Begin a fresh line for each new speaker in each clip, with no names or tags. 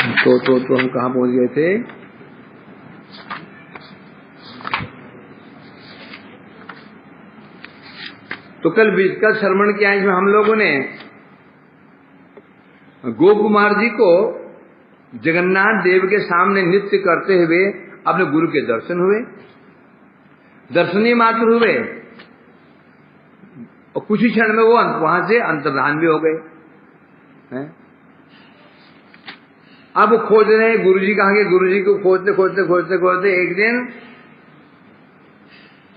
तो हम कहाँ पहुंच गए थे? तो कल श्रवण किया है इसमें हम लोगों ने गोकुमार जी को जगन्नाथ देव के सामने नृत्य करते हुए अपने गुरु के दर्शन हुए, दर्शनीय मात्र हुए, और कुछ ही क्षण में वो वहां से अंतर्धान भी हो गए हैं। अब वो खोज रहे हैं गुरु जी कहाँ गए। गुरु जी को खोजते खोजते खोजते खोजते एक दिन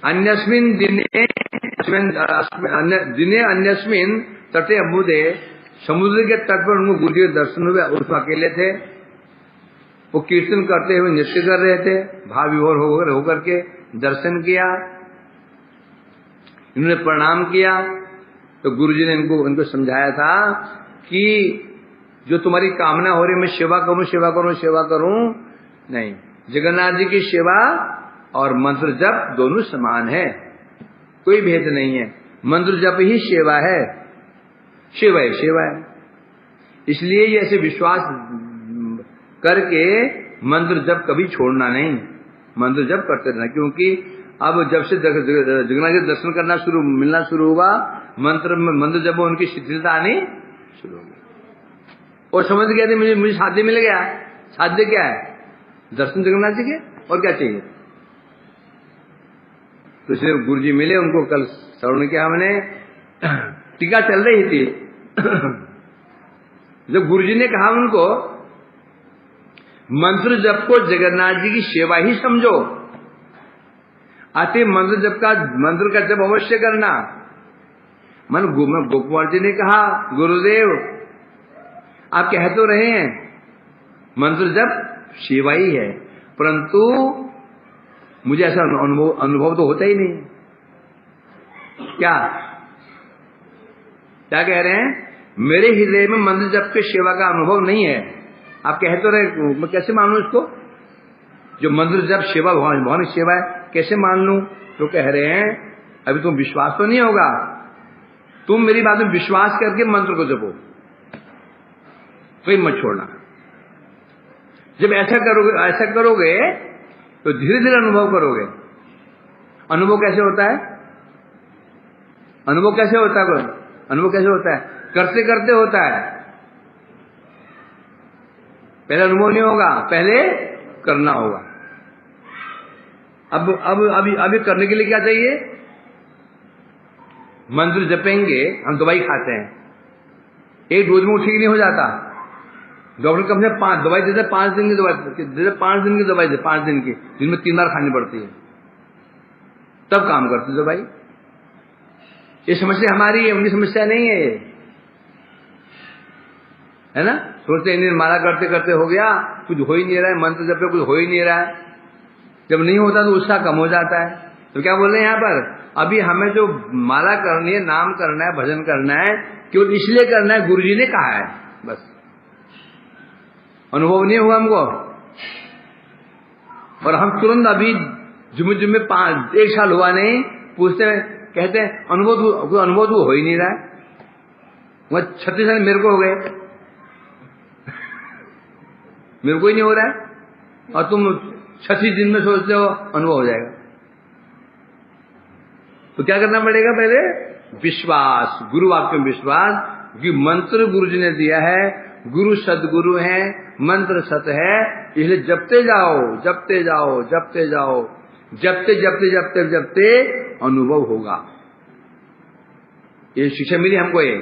अन्यस्मिन दिने अन्यस्मिन तटे अबुदे, समुद्र के तट पर उनको गुरु जी के दर्शन हुए। उसमें अकेले थे, वो कीर्तन करते हुए नृत्य कर रहे थे, भाव विभोर होकर के दर्शन किया, इन्होंने प्रणाम किया। तो गुरु जी ने इनको समझाया था कि जो तुम्हारी कामना हो रही मैं सेवा करूं सेवा करूं सेवा करूं, नहीं, जगन्नाथ जी की सेवा और मंत्र जप दोनों समान है, कोई भेद नहीं है। मंत्र जप ही सेवा है, सेवा है सेवा है। इसलिए ये ऐसे विश्वास करके मंत्र जप कभी छोड़ना नहीं, मंत्र जप करते रहना। क्योंकि अब जब से जगन्नाथ जी दर्शन करना मिलना शुरू हुआ, मंत्र जप उनकी शिथिलता आनी शुरू हो गई। और समझ गए थे मुझे साध्य मिल गया। साध्य क्या है? दर्शन जगन्नाथ जी के, और क्या चाहिए। तो इसलिए गुरु जी मिले, उनको कल श्रवण किया हमने, टीका चल रही थी। जब गुरु जी ने कहा उनको मंत्र जप को जगन्नाथ जी की सेवा ही समझो, आते मंत्र का जप अवश्य करना। मन गोकुमार जी ने कहा गुरुदेव आप कह तो रहे हैं मंत्र जप सेवा ही है, परंतु मुझे ऐसा अनुभव तो होता ही नहीं। क्या कह रहे हैं? मेरे हृदय में मंत्र जप के सेवा का अनुभव नहीं है। आप कह तो रहे, मैं कैसे मानूं इसको? जो मंत्र जप सेवा भगवान की सेवा है, कैसे मान लूं? तो कह रहे हैं अभी तुम विश्वास तो नहीं होगा, तुम मेरी बात में विश्वास करके मंत्र को जपो, कोई मत छोड़ना। जब ऐसा करोगे तो धीरे धीरे अनुभव करोगे। अनुभव कैसे होता है? अनुभव कैसे होता है? अनुभव कैसे होता है? करते करते होता है। पहले अनुभव नहीं होगा, पहले करना होगा। अभी करने के लिए क्या चाहिए? मंत्र जपेंगे, हम दवाई खाते हैं, एक डोज में वो ठीक नहीं हो जाता। डॉक्टर कम से 5 दवाई देते, 5 दिन की दवाई देते, 5 दिन की दवाई देते, 5 दिन की, जिनमें 3 बार खानी पड़ती है, तब काम करती है दवाई। ये समस्या हमारी है, उनकी समस्या नहीं है, है ना। सोचते इंद्र माला करते करते हो गया, कुछ हो ही नहीं रहा है, मंत्र जब पे कुछ हो ही नहीं रहा है। जब नहीं होता तो उत्साह कम हो जाता है। तो क्या बोल रहे हैं यहाँ पर? अभी हमें जो माला करनी है, नाम करना है, भजन करना है, केवल इसलिए करना है गुरु जी ने कहा है, बस। अनुभव नहीं हुआ हमको, और हम तुरंत अभी जुम्मे 1 साल हुआ नहीं, पूछते हैं, कहते हैं अनुभव तो हो ही नहीं रहा है। वह 36 साल मेरे को हो गए, मेरे को ही नहीं हो रहा है, और तुम 36 दिन में सोचते हो अनुभव हो जाएगा। तो क्या करना पड़ेगा? पहले विश्वास, गुरु वाक्य में विश्वास, कि मंत्र गुरु जी ने दिया है, गुरु सदगुरु है, मंत्र सत है, इसलिए जपते जाओ जपते जाओ जपते जाओ, जपते जपते जपते जपते अनुभव होगा। ये शिक्षा मिली हमको। ये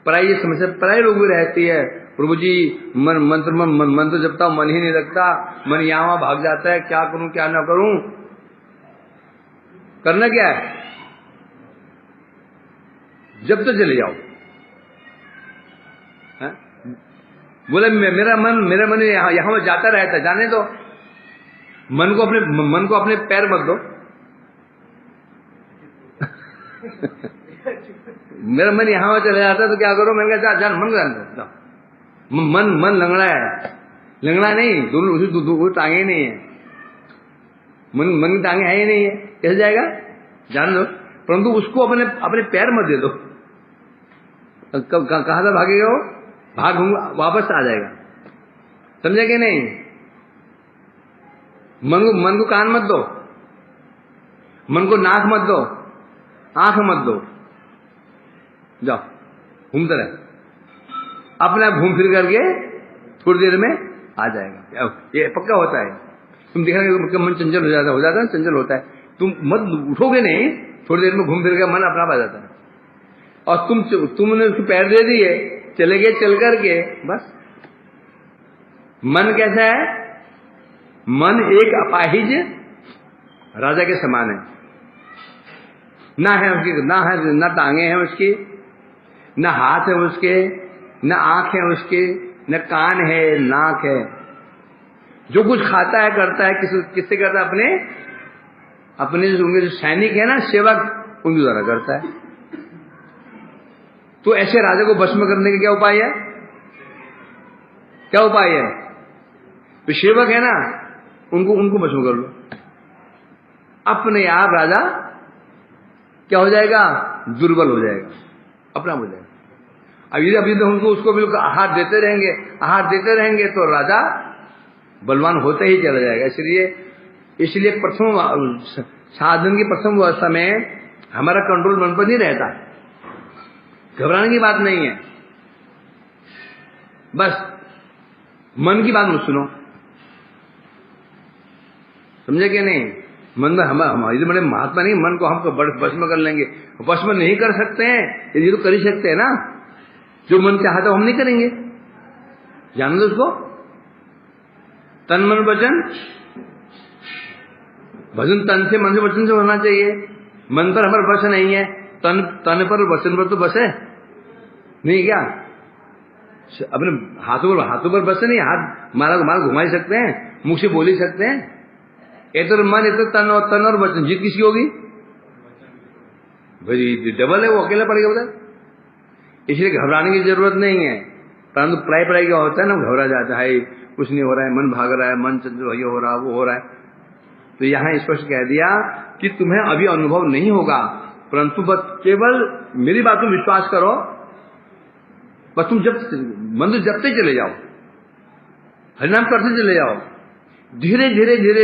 पराई समस्या पराई लोगों रहती है, प्रभु जी मंत्र जपता मन ही नहीं लगता, मन यहां वहां भाग जाता है, क्या करूं क्या ना करूं। करना क्या है? जब तो चले जाओ। बोले मेरा मन यहां जाता रहता है, जाने दो। मन को अपने पैर मत दो। मेरा मन यहां चला जाता है तो क्या करो? मैंने कहा जान मन जान दो। मन लंगड़ा है, लंगड़ा नहीं, दोनों टांगे नहीं है, मन की टांगे है ही नहीं है, कैसे जाएगा? जान दो, परंतु उसको अपने पैर मत दे दो। कहां से भागेगा वो? वापस आ जाएगा। समझे कि नहीं? मन को कान मत दो, मन को नाक मत दो, आंख मत दो, जाओ घूमते रहे, अपने आप घूम फिर करके थोड़ी देर में आ जाएगा। ये पक्का होता है। तुम देख रहे मन चंचल हो जाता है, चंचल होता है, तुम मत उठोगे नहीं, थोड़ी देर में घूम फिर के मन अपना आ जाता है। और तुमने उसको पैर दे दिए, चले गए चल करके, बस। मन कैसा है? मन एक अपाहिज राजा के समान है। ना है उसकी, ना टांगे हैं उसकी, ना हाथ है उसके, ना आंख है उसके, न कान है, नाक है। जो कुछ खाता है करता है किससे करता है? अपने उनके जो सैनिक है ना, सेवक, उनके द्वारा करता है। तो ऐसे राजा को भस्म करने का क्या उपाय है? क्या उपाय है? तो सेवक है ना, उनको भस्म कर लो, अपने आप राजा क्या हो जाएगा? दुर्बल हो जाएगा, अपना हो जाएगा। अभी तो हमको उसको बिल्कुल आहार देते रहेंगे तो राजा बलवान होते ही चला जाएगा। इसलिए प्रथम साधन की प्रथम अवस्था में हमारा कंट्रोल मन पर नहीं रहता। घबराने की बात नहीं है, बस मन की बात मत सुनो, समझे कि नहीं? मन में हमारे बड़े महात्मा नहीं, मन को हम भस्म कर लेंगे। भस्म नहीं कर सकते हैं, ये तो कर ही सकते हैं ना। जो मन चाहता है हम नहीं करेंगे, जान दो उसको। तन मन वचन, भजन तन से, मन से, वचन से होना चाहिए। मन पर हमारा वश नहीं है, तन पर वचन पर तो बस है नहीं क्या? अपने हाथों पर बस नहीं, हाथ मारा घुमा ही सकते हैं, मुख से बोल ही सकते हैं। ये तो मन, ये तो तन और वचन, जीत किसकी होगी? भाई डबल है, वो अकेला पड़ेगा उधर। इसलिए घबराने की जरूरत नहीं है। परंतु पढ़ाई क्या होता है ना, घबरा जाता है, कुछ नहीं हो रहा है, मन भाग रहा है, मन चंचल ये हो रहा, वो हो रहा है। तो यहां स्पष्ट कह दिया कि तुम्हें अभी अनुभव नहीं होगा, परंतु बस केवल मेरी बात में विश्वास करो। बस तुम मंदिर जपते चले जाओ, हरिनाम करते चले जाओ, धीरे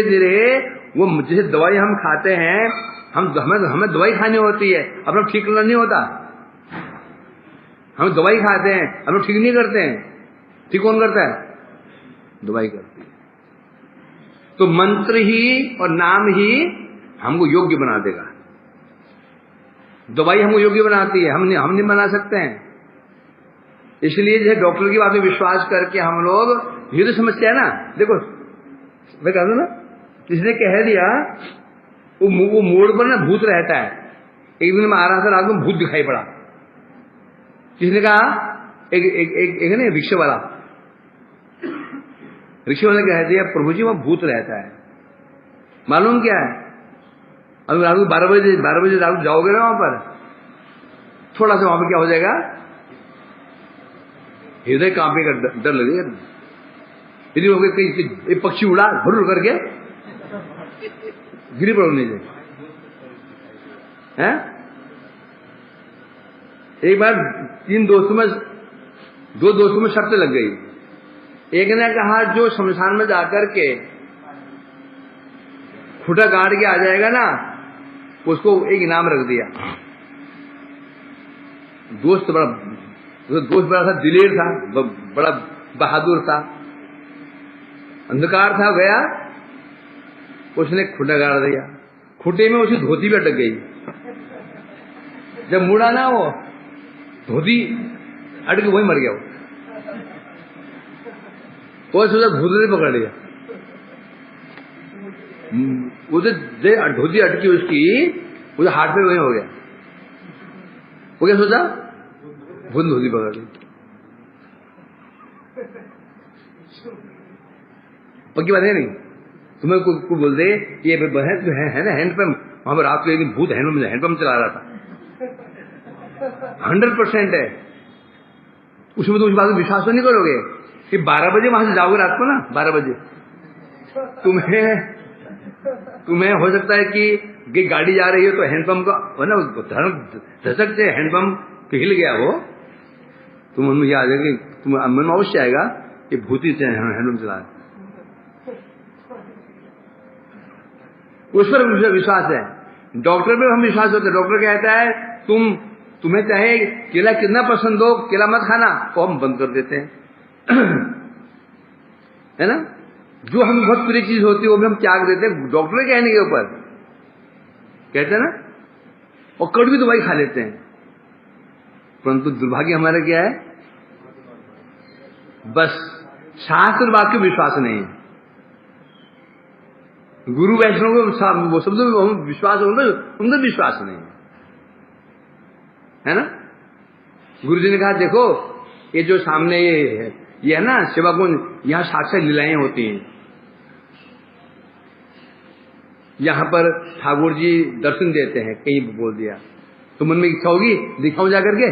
धीरे वो जैसे दवाई हम खाते हैं, हमें दवाई खानी होती है, अपना ठीक करना नहीं होता। हम दवाई खाते हैं, हम ठीक नहीं करते हैं। ठीक कौन करता है? दवाई करती है। तो मंत्र ही और नाम ही हमको योग्य बना देगा। दवाई हमको योग्य बनाती है, हम नहीं बना सकते हैं। इसलिए जो डॉक्टर की बात में विश्वास करके हम लोग, ये तो समस्या है ना। देखो मैं कहता हूं ना, किसने कह दिया वो मोड़ पर ना भूत रहता है। एक दिन में आ रहा था, रात में भूत दिखाई पड़ा। किसने कहा? एक ना रिक्शे वाला कह दिया, प्रभु जी वहां भूत रहता है। मालूम क्या है? अभी रात को 12 बजे रात को जाओगे ना वहां पर, थोड़ा सा वहां पर क्या हो जाएगा? हृदय कांपेगा, डर लगेगा। यदि हो गए कहीं एक पक्षी उड़ा भर करके गिरी पड़ो नीचे है। एक बार दो दोस्तों में शर्त लग गई। एक ने कहा जो शमशान में जाकर के खुटा गाड़ के आ जाएगा ना, उसको एक इनाम रख दिया। दोस्त बड़ा था, दिलेर था, बड़ा बहादुर था, अंधकार था, गया उसने खुटा गाड़ दिया। खुटे में उसकी धोती भी अटक गई। जब मुड़ा ना वो धोती अटक वही मर गया। वो सोचा भूत ने पकड़ लिया। उधर धोती अटकी उसकी, उधर हाथ पे वही हो गया। वो क्या सोचा? भूत धोती पकड़ ली। पक्की बात है नहीं? तुम्हें को बोलते ये बहन जो है ना हैंडपंप, वहां पर रात को एक दिन भूत हैंडपंप चला रहा था। 100% है उसमें। तो उस बात में विश्वास तो नहीं करोगे कि 12 बजे वहां से जाओगे रात को ना, 12 बजे तुम्हें हो सकता है कि गाड़ी जा रही है तो हैंडपंप का ना धसक से हैंडपंप हिल गया हो, तुम मन में याद है कि तुम मन में अवश्य आएगा ये भूति से हैंडलूम चला रहे, उस पर विश्वास है। डॉक्टर पे हम विश्वास होते, डॉक्टर कहता है तुम्हें चाहे केला कितना पसंद हो, केला मत खाना, तो हम बंद कर देते हैं है ना। जो हमें बहुत प्रिय चीज होती है वो भी हम त्याग देते हैं डॉक्टर के कहने के ऊपर, कहते हैं ना, और कड़वी दवाई खा लेते हैं। परंतु दुर्भाग्य हमारा क्या है, बस शास्त्र वाक्य विश्वास नहीं है, गुरु वैष्णव को वो शब्द विश्वास, उनका विश्वास नहीं है ना। गुरु जी ने कहा देखो ये जो सामने ये है ना शिवा कुंज, यहां साक्षात लीलाएं होती हैं, यहां पर ठाकुर जी दर्शन देते हैं, कहीं बोल दिया तो मन में इच्छा होगी दिखाऊं जाकर के,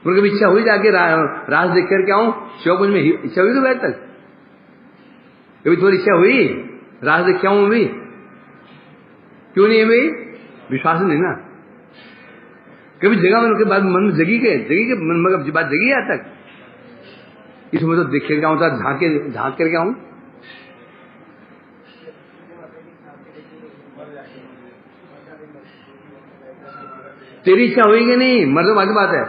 कभी इच्छा हुई जाके रास देख करके आऊं, शिवा कुंज में इच्छा हुई तो बैठ तक कभी थोड़ी इच्छा हुई रास देख के आऊं भी, क्यों नहीं है भाई, विश्वास नहीं ना। कभी जगह मन के बाद मन में जगी के मन में बात जगी आज तक, इसमें तो देख करके आऊं, तो झांक करके आऊं, तेरी इच्छा हुई कि नहीं, मर तो बाकी बात है।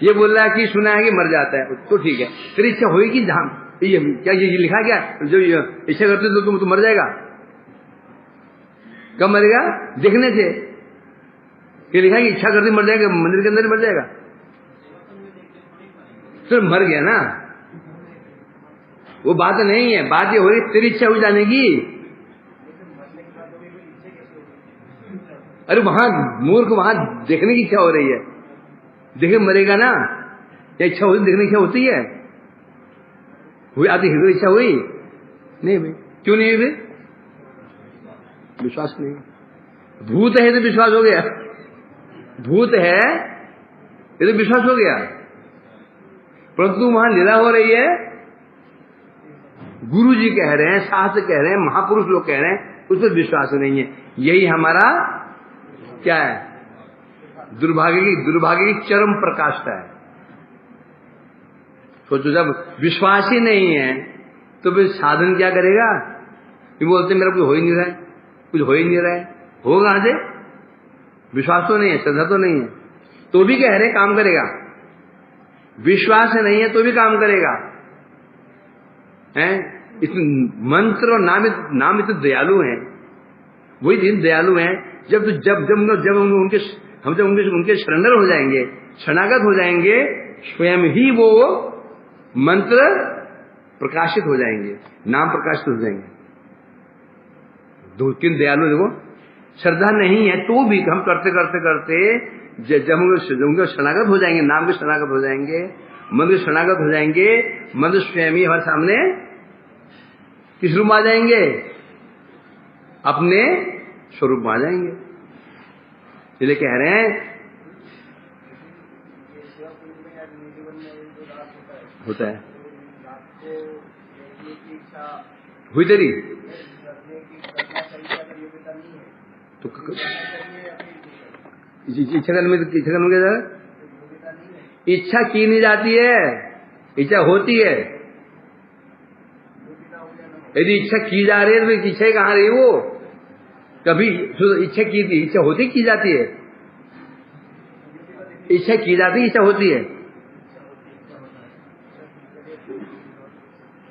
ये बोल रहा है कि सुना है कि मर जाता है तो ठीक है, तेरी इच्छा हुई कि जहां क्या ये लिखा क्या, जो इच्छा करते तो तुम मर जाएगा, कब मरेगा, देखने से कि लिखा कि इच्छा करते मर जाएगा, मंदिर के अंदर ही मर जाएगा, तो मर गया ना, वो बात नहीं है। बात ये हो रही तेरी इच्छा हुई जाने की, अरे वहां मूर्ख वहां देखने की इच्छा हो रही है, देखे मरेगा ना, क्या इच्छा होती, देखने की इच्छा होती है, हुई आती हृदय इच्छा हुई नहीं भाई, क्यों नहीं हुई, विश्वास नहीं, भूत है तो विश्वास हो गया, भूत है ये तो विश्वास हो गया, परंतु वहां लीला हो रही है, गुरु जी कह रहे हैं, शास्त्र कह रहे हैं, महापुरुष लोग कह रहे हैं, उस पर विश्वास नहीं है। यही हमारा क्या है, दुर्भाग्य की चरम प्रकाष्ठा है। सोचो जब विश्वास ही नहीं है तो फिर साधन क्या करेगा, ये बोलते मेरा कुछ हो ही नहीं रहा है, कुछ हो ही नहीं रहा है, होगा कहां से, विश्वास तो नहीं है, श्रद्धा तो नहीं है, तो भी कह रहे काम करेगा, विश्वास नहीं है तो भी काम करेगा, हैं इस मंत्र और नाम इतने दयालु हैं, वही दिन दयालु हैं, जब उनके शरणर हो जाएंगे, शरणागत हो जाएंगे, स्वयं ही वो मंत्र प्रकाशित हो जाएंगे, नाम प्रकाशित हो जाएंगे। दो तीन दयालु देखो, श्रद्धा नहीं है तो भी हम करते करते करते जब उनके शरणागत हो जाएंगे, नाम के शरणागत हो जाएंगे, मंत्र शरणागत हो जाएंगे, मंत्र स्वयं ही हमारे सामने किस रूप में आ जाएंगे, अपने स्वरूप में आ जाएंगे। इसलिए कह रहे हैं होता है, हुई तेरी तो इच्छा करने में क्या, इच्छा की नहीं जाती है, इच्छा होती है। यदि इच्छा की जा रही है तो इच्छा कहां रही, वो कभी इच्छा की थी, इच्छा होती की जाती है, इच्छा की जाती इच्छा होती है,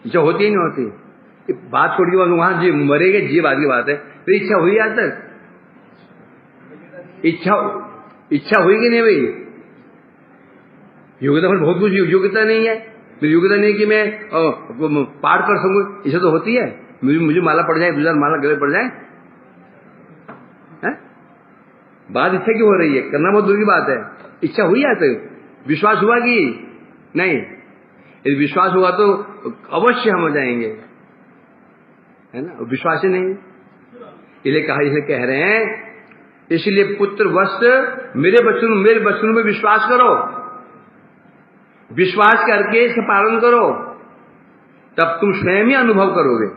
इच्छा होती ही नहीं होती। बात छोड़ के वहां जी मरेगा, जी बात की बात है, तो इच्छा हुई आज तक, इच्छा हुई कि नहीं भाई, योग्यता पर बहुत कुछ योग्यता नहीं है, मेरी योग्यता नहीं कि मैं पाठ कर सकूं, इच्छा तो होती है, मुझे माला पड़ जाए, 2000 माला गले पड़ जाए, बात इच्छा की हो रही है, करना बहुत दूर की बात है। इच्छा हुई आज तक, विश्वास हुआ कि नहीं, यदि विश्वास हुआ तो अवश्य हम हो जाएंगे, है ना, विश्वास ही नहीं, इसलिए कह रहे हैं, इसलिए पुत्र वस्त मेरे बच्चों में विश्वास करो, विश्वास करके इसका पालन करो, तब तुम स्वयं ही अनुभव करोगे।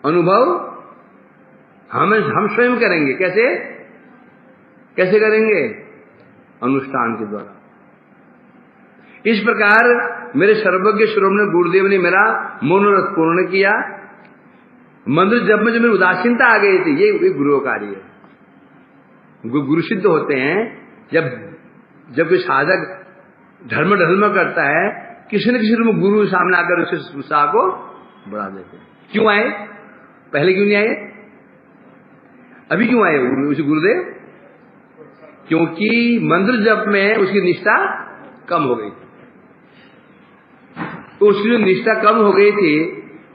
अनुभव हम स्वयं करेंगे, कैसे करेंगे, अनुष्ठान के द्वारा। इस प्रकार मेरे सर्वज्ञ शिरोमणि गुरुदेव ने मेरा मनोरथ पूर्ण किया। मंत्र जब में जो मेरी उदासीनता आ गई थी, ये गुरु कार्य है। गुरु सिद्ध होते हैं जब कोई साधक धर्म करता है, किसी न किसी रूप गुरु सामने आकर उस उत्साह को बढ़ा देते हैं। क्यों आए? पहले क्यों नहीं आए? अभी क्यों आए उस गुरुदेव? क्योंकि मंत्र जप में उसकी निष्ठा कम हो गई थी। तो उसकी जो निष्ठा कम हो गई थी,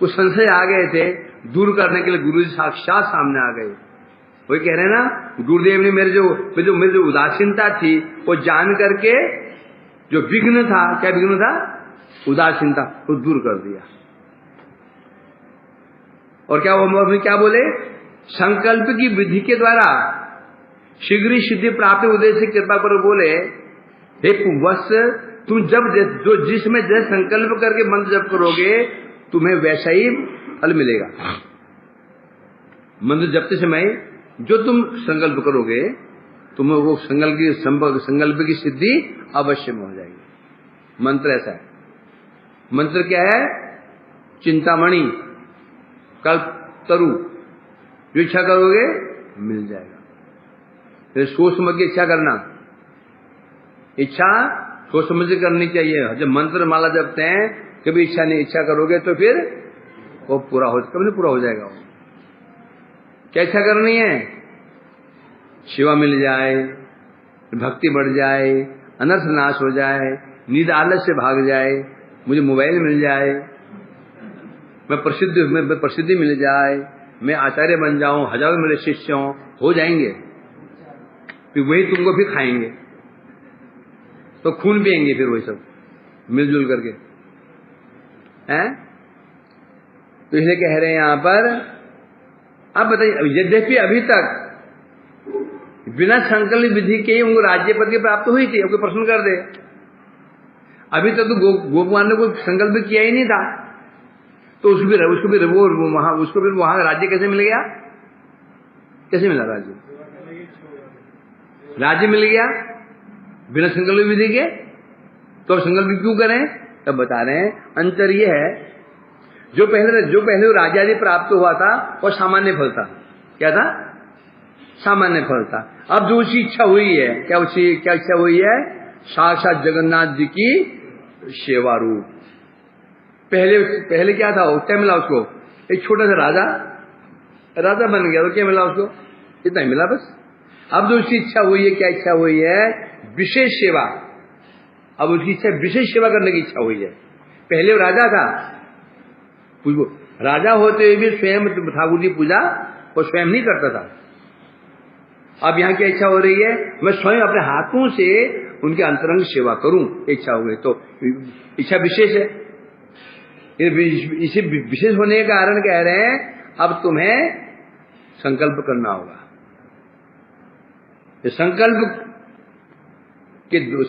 कुछ संशय आ गए थे, दूर करने के लिए गुरु जी साक्षात सामने आ गए। वही कह रहे हैं ना, गुरुदेव ने मेरी जो उदासीनता थी वो जान करके जो विघ्न था, क्या विघ्न था? उदासीनता, वो दूर कर दिया। और क्या वो क्या बोले? संकल्प की विधि के द्वारा शीघ्र ही सिद्धि प्राप्त उद्देश्य कृपा पर बोले, हे वत्स, तुम जो जिसमें जैसे संकल्प करके मंत्र जप करोगे तुम्हें वैसा ही फल मिलेगा। मंत्र जपते समय जो तुम संकल्प करोगे तुम्हें वो संकल्प की सिद्धि अवश्य में हो जाएगी। मंत्र ऐसा है। मंत्र क्या है? चिंतामणि, कल्पतरु, जो इच्छा करोगे मिल जाएगा। फिर सोच समझ के इच्छा करना, इच्छा सोच समझ के करनी चाहिए। जब मंत्र माला जपते हैं, कभी इच्छा नहीं, इच्छा करोगे तो फिर वो पूरा हो, कभी नहीं पूरा हो जाएगा। वो क्या इच्छा करनी है? शिवा मिल जाए, भक्ति बढ़ जाए, अनर्थ नाश हो जाए, नींद आलस से भाग जाए, मुझे मोबाइल मिल जाए, मैं प्रसिद्धि मिल जाए, मैं आचार्य बन जाऊं, हजारों मेरे शिष्य हो जाएंगे, फिर वही तुमको फिर खाएंगे, तो खून पिएंगे फिर वही सब मिलजुल करके, हैं? तो इसलिए कह रहे हैं यहां पर। अब बताइए, यद्यपि अभी तक बिना संकल्प विधि के ही उनको राज्य पद की प्राप्त हुई थी। अब कोई प्रश्न कर दे, अभी तक तो गोपकुमार ने कोई संकल्प किया ही नहीं था, तो उसको भी वहां राज्य कैसे मिल गया? कैसे मिला राज्य? राज्य मिल गया बिना संकल्प विधि के। तो अब संकल्प क्यों करें? तब बता रहे हैं, अंतर यह है, जो पहले राज्यादि प्राप्त हुआ था वो सामान्य फल था। क्या था? सामान्य फल था। अब जो उसकी इच्छा हुई है, क्या इच्छा हुई है? साक्षात जगन्नाथ जी की सेवा रूप। पहले क्या था? क्या मिला उसको? एक छोटा सा राजा बन गया, तो क्या मिला उसको? इतना ही मिला बस। अब जो उसकी इच्छा हुई है, क्या इच्छा हुई है? विशेष सेवा। अब उसकी इच्छा विशेष सेवा करने की इच्छा हुई है। पहले वो राजा था, राजा होते हुए भी स्वयं ठाकुर जी पूजा वो स्वयं नहीं करता था। अब यहाँ क्या इच्छा हो रही है? मैं स्वयं अपने हाथों से उनके अंतरंग सेवा करूं, इच्छा हो गई। तो इच्छा विशेष है। इसे विशेष होने के कारण कह रहे हैं, अब तुम्हें संकल्प करना होगा।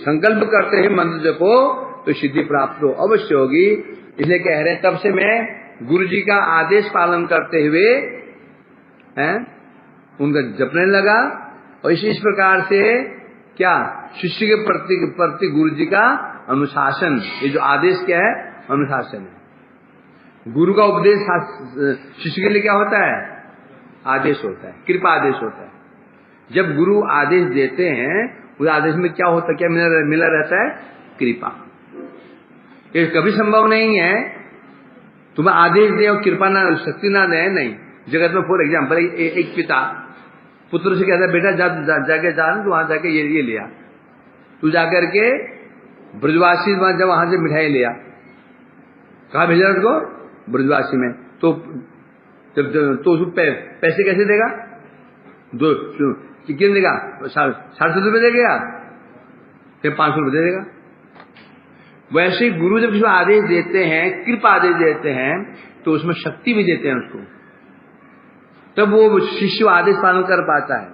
संकल्प करते हैं मंत्र जपो तो सिद्धि प्राप्त हो अवश्य होगी। इसलिए कह रहे हैं, तब से मैं गुरु जी का आदेश पालन करते हुए उनका जपने लगा। और इस प्रकार से क्या शिष्य के प्रति गुरु जी का अनुशासन, ये जो आदेश क्या है? अनुशासन है। गुरु का उपदेश शिष्य के लिए क्या होता है? आदेश होता है, कृपा आदेश होता है। जब गुरु आदेश देते हैं, उस आदेश में क्या होता है? क्या मिला रहता है? कृपा। ये कभी संभव नहीं है तुम्हें आदेश दे और कृपा ना, शक्ति ना दे। नहीं। जगत में फॉर एग्जाम्पल एक पिता पुत्र से कहता है, बेटा जाके तो वहां जाके ये लिया। तू जाकर के ब्रजवासी जब वहां से मिठाई लिया, कहा भेजा उसको? ब्रजवासी में। तो उसको पैसे कैसे देगा? कितने देगा? 750 रुपये देगा, फिर 500 रुपये दे देगा। वैसे गुरु जब किसी आदेश देते हैं, कृपा आदेश देते हैं, तो उसमें शक्ति भी देते हैं उसको, तब वो शिष्य आदेश पालन कर पाता है।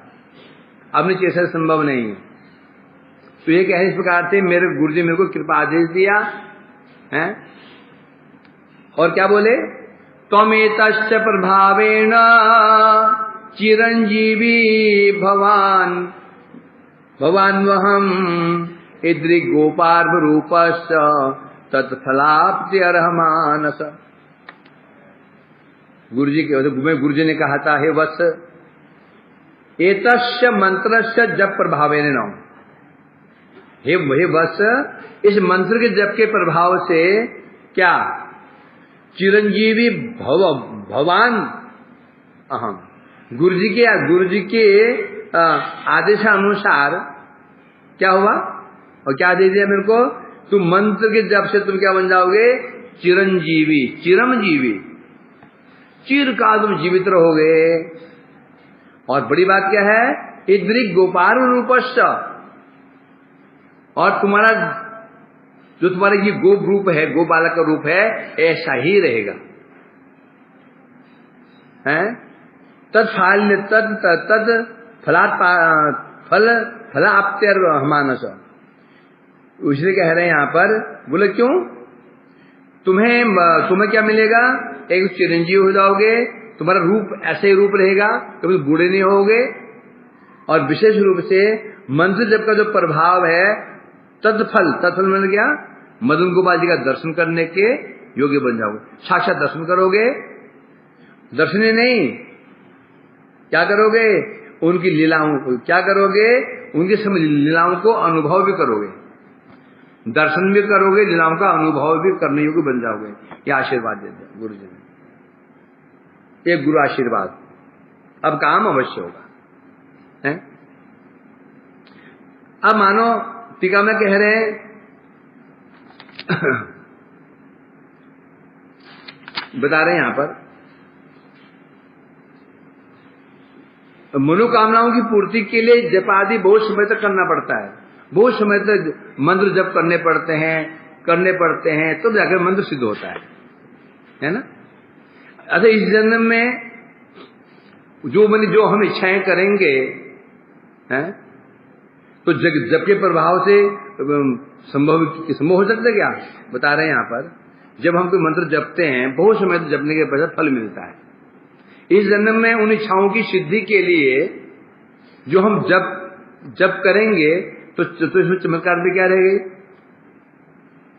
अपने कैसे संभव नहीं है। तो ये कह इस प्रकार से मेरे गुरु जी मेरे को कृपा आदेश दिया है। और क्या बोले? त्वमेतश्च प्रभावेण चिरंजीवी भवान वहम इद्रि गोपार्भ रूपश्च तत्फलाप्ति अर्हमानस। गुरुजी ने कहा था, हे वत्स, एतस्य मंत्रस्य जप प्रभावेन न, हे वत्स, इस मंत्र के जप के प्रभाव से क्या चिरंजीवी भवान अहम, गुरुजी के आदेशानुसार क्या हुआ और क्या दे दिया मेरे को, तुम मंत्र के जप से तुम क्या बन जाओगे, चिरंजीवी, चिरमजीवी, चिरकाल तुम जीवित रहोगे। और बड़ी बात क्या है, इद्रिक गोपाल रूपश्च, और तुम्हारा जो तुम्हारा ये गोप रूप है, गो बालक का रूप है, ऐसा ही रहेगा। हैं तद फलाप्तिर हमानस, इसलिए कह रहे हैं यहां पर, बोले क्यों, तुम्हें क्या मिलेगा, एक चिरंजीव हो जाओगे, तुम्हारा रूप ऐसे ही रूप रहेगा, कभी बूढ़े नहीं होगे। और विशेष रूप से मंत्र जप का जो प्रभाव है, तत्फल मतलब क्या, मदन गोपाल जी का दर्शन करने के योग्य बन जाओगे, साक्षात दर्शन करोगे। दर्शन ही नहीं, क्या करोगे, उनकी लीलाओं को क्या करोगे, उनके समय लीलाओं को अनुभव भी करोगे, दर्शन भी करोगे, लीलाओं का अनुभव भी करने योग्य बन जाओगे। ये आशीर्वाद देते हैं गुरु जी ने, एक गुरु आशीर्वाद। अब काम अवश्य होगा है? अब मानो टीका में कह रहे हैं बता रहे हैं यहां पर, मनोकामनाओं की पूर्ति के लिए जप आदि बहुत समय तक करना पड़ता है, बहुत समय तक मंत्र जप करने पड़ते हैं, तब जाकर मंत्र सिद्ध होता है ना। अच्छा, इस जन्म में जो हम इच्छाएं करेंगे हैं, तो जप के प्रभाव से संभव हो सकता है क्या, बता रहे हैं यहां पर, जब हम कोई मंत्र जपते हैं बहुत समय तक जपने के बाद फल मिलता है। इस जन्म में उन इच्छाओं की सिद्धि के लिए जो हम जप करेंगे तो इसमें चमत्कार भी क्या रहेगी,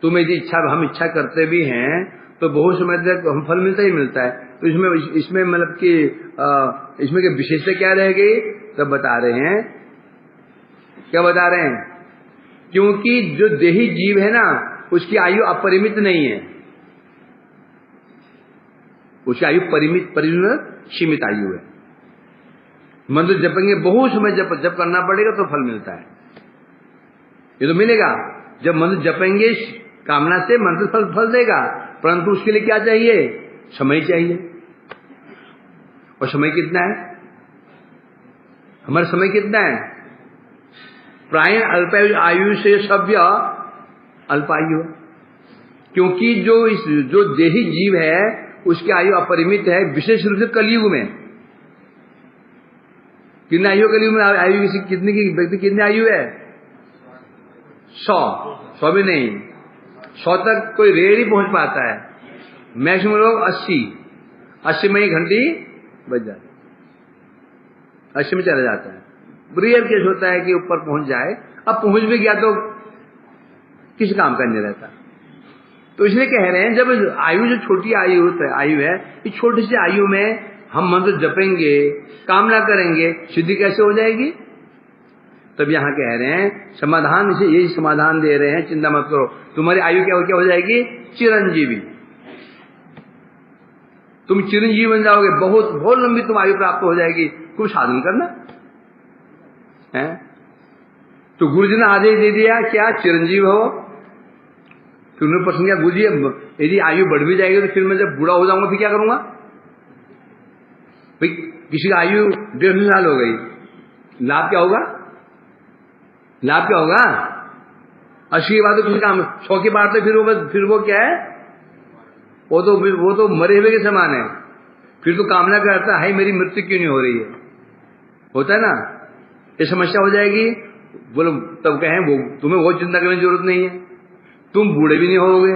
तो मेरी हम इच्छा करते भी हैं तो बहुत समय तक हम फल मिलता ही मिलता है। तो इसमें मतलब कि इसमें की विशेषता क्या रहेगी, तब बता रहे हैं, क्या बता रहे हैं, क्योंकि जो देही जीव है ना, उसकी आयु अपरिमित नहीं है, उसकी आयु परिमित सीमित आयु है। मंत्र जपेंगे बहुत समय जप करना पड़ेगा तो फल मिलता है, ये तो मिलेगा। जब मंत्र जपेंगे कामना से मंत्र फल देगा, परंतु उसके लिए क्या चाहिए, समय चाहिए। और समय कितना है, हमारा समय कितना है, प्रायः अल्प आयु से सभ्य अल्पायु, क्योंकि जो देही जीव है उसकी आयु अपरिमित है, विशेष रूप से कलयुग में। कितने आयु कलयुग में, आयु कितने की व्यक्ति कितने आयु है, 100 भी नहीं, 100 तक कोई रेयर ही पहुंच पाता है, मैक्सिमम लोग 80 में ही घंटी बज जाती, 80 में चला जाता है। रेयर केस होता है कि ऊपर पहुंच जाए, अब पहुंच भी गया तो किस काम का नहीं रहता। तो इसलिए कह रहे हैं, जब आयु जो छोटी आयु है, इस छोटी सी आयु में हम मंत्र जपेंगे, कामना करेंगे, सिद्धि कैसे हो जाएगी। तब यहां कह रहे हैं समाधान, इसे यही समाधान दे रहे हैं, चिंता मत करो, तुम्हारी आयु क्या हो जाएगी, चिरंजीवी, तुम चिरंजीवी बन जाओगे, बहुत लंबी तुम आयु प्राप्त हो जाएगी। कुछ साधन करना है। तो गुरु जी ने आदेश दे दिया क्या, चिरंजीव हो। फिर उन्होंने प्रश्न किया, गुरु जी यदि आयु बढ़ भी जाएगी तो फिर मैं जब बूढ़ा हो जाऊंगा फिर क्या करूंगा। भाई किसी का आयु 1.5 साल हो गई, लाभ क्या होगा, लाभ क्या होगा, 80 की बात तो किसी काम, 100 की बात तो फिर वो क्या है, वो तो मरे हुए के समान है। फिर तो कामना करता है मेरी मृत्यु क्यों नहीं हो रही है, होता है ना, ये समस्या हो जाएगी। बोलो तब कहें वो तुम्हें बहुत चिंता करने की जरूरत नहीं है, तुम बूढ़े भी नहीं होगे।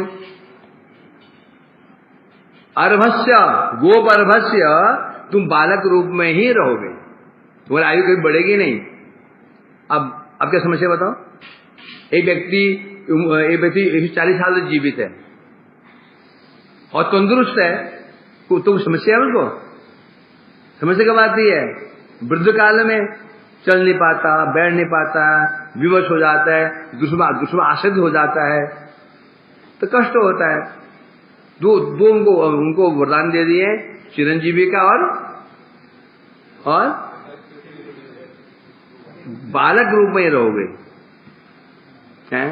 अर्भस्य गोप अर्भस्य, तुम बालक रूप में ही रहोगे, तुम्हारी आयु कभी बढ़ेगी नहीं। अब क्या समस्या बताओ, एक व्यक्ति 140 साल से जीवित है और तंदुरुस्त है, तो समस्या है उसको। समस्या कब आती है? वृद्ध काल में चल नहीं पाता, बैठ नहीं पाता, विवश हो जाता है, दूसरा आश्रित हो जाता है, तो कष्ट होता है। दो उनको वरदान दे दिए, चिरंजीवी का और बालक रूप में रहोगे, हैं?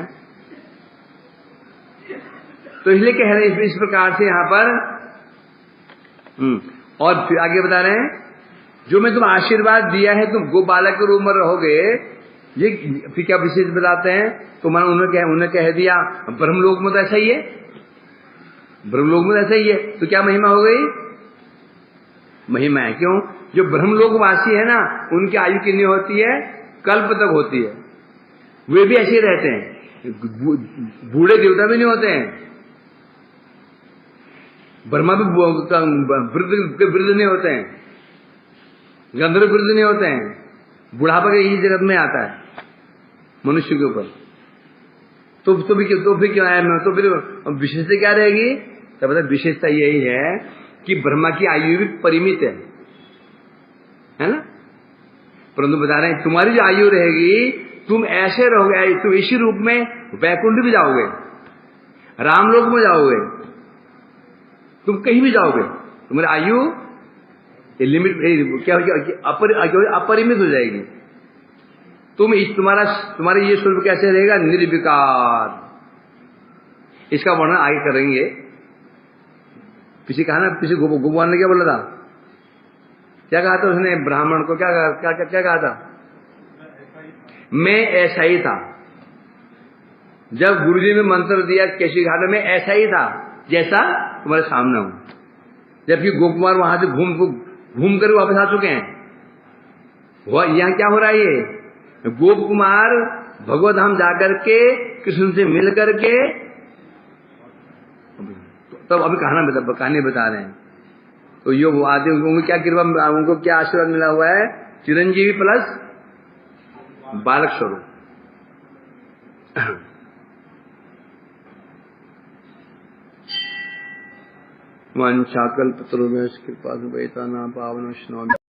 तो इसलिए कह रहे हैं इस प्रकार से यहां पर। और फिर आगे बता रहे हैं, जो मैं तुम आशीर्वाद दिया है तुम गो बालक के रूप में रहोगे, ये फिर क्या विशेष बताते हैं? तो मैंने उन्होंने कह दिया ब्रह्मलोक में तो ऐसा ही है, ब्रह्मलोक में ऐसा ही है, तो क्या महिमा हो गई? महिमा है। क्यों? जो ब्रह्मलोक वासी है ना, उनकी आयु कितनी होती है? कल्प तक होती है। वे भी ऐसे ही रहते हैं, बूढ़े देवता भी नहीं होते हैं। ब्रह्मा भी वृद्ध नहीं होते हैं, गंधर्व वृद्ध नहीं होते हैं। बुढ़ापा के यही जगत में आता है मनुष्य के ऊपर। तो फिर क्यों आया? तो फिर विशेषता क्या रहेगी? तो पता विशेषता यही है कि ब्रह्मा की आयु भी परिमित है ना। परंतु बता रहे हैं तुम्हारी जो आयु रहेगी, तुम ऐसे रहोगे, तुम इसी रूप में वैकुंठ भी जाओगे, रामलोक में जाओगे, तुम कहीं भी जाओगे, तुम्हारी आयु लिमिट क्या अपरिमित हो जाएगी। तुम्हारा ये स्वरूप कैसे रहेगा? निर्विकार। इसका वर्णन आगे करेंगे। किसी कहा ना, किसी भगवान ने क्या बोला था? क्या कहा था उसने ब्राह्मण को? क्या कहा था? मैं ऐसा ही था। जब गुरुजी ने मंत्र दिया केशी घाट में, ऐसा ही था जैसा तुम्हारे सामने हूं। जबकि गोकुमार वहां से घूम कर वापस आ चुके हैं। यहां क्या हो रहा है? ये गोप कुमार भगवत धाम जाकर के कृष्ण से मिल करके तब अभी कहानी बता रहे हैं। तो ये वो आदि उनको क्या कृपा, उनको क्या आशीर्वाद मिला हुआ है? चिरंजीवी प्लस बालक स्वरूप। वांछाकल्पतरुभ्यश्च कृपा पावनश्नो